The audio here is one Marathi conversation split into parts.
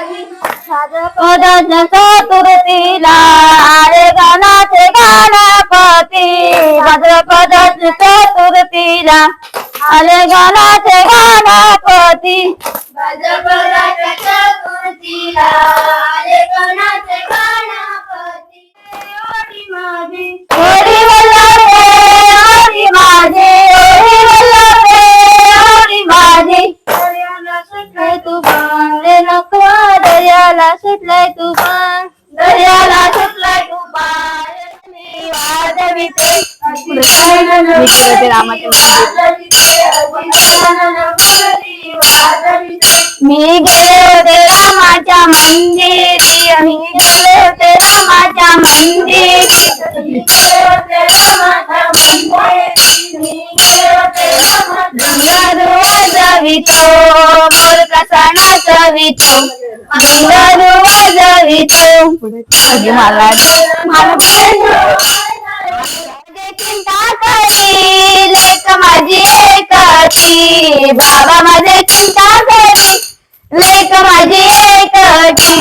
भाद्रपद चतुर्थीला आले गणाचे गणपती भाद्रपद चतुर्थीला आले गणाचे गणपती भाद्रपदाच्या चतुर्थीला आले गणाचे गणपती ओढी माझी ओढी वल्लभे ओढी माझी ओढी वल्लभे ओढी माझी दर्याला सुटले तू बांधले नको दर्याला सुटलाय तू बाण दर्याला सुटलाय तू बाळ मी वाजविते वाजविते रामाचे वाजविते मी गेले होते रामाच्या मंदिरी मी गेले होते रामाच्या मंदिरी घरू वाजवितो मोर कसा नाचवितो घरू वाजवितो मला चिंता करी लेक माझी एकटी बाबा माझे चिंता करी लेक माझी एकटी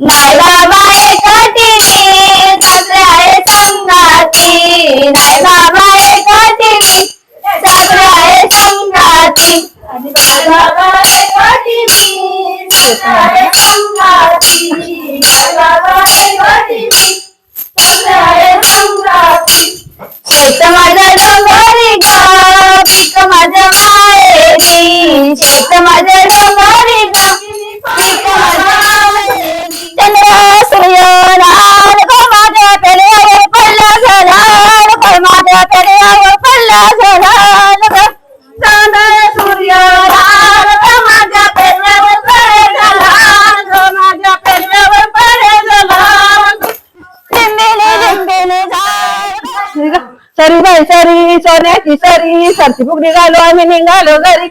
नाही बाबा एकटी सासरे आहे संगाती नाही बाबा एकटी सासरे आहे संगाती शेत माझं डोंगरी ग पीक माझं माहेरी शेत माझं डोंगरी ग पीक माझं माहेरी चंद्र सूर्य रान ग माझ्या पेड्यावर पडला झलान ग माझ्या पेड्यावर पडला झलान ग चंद्र सूर्य रान ग माझ्या पेड्यावर पडे झलान ग माझ्या पेड्यावर पडे झलान लिंबेने लिंबेने झाड सरी बाई सरी सोन्याची सरी सरची फुगडी घालू आम्ही निघालो घरी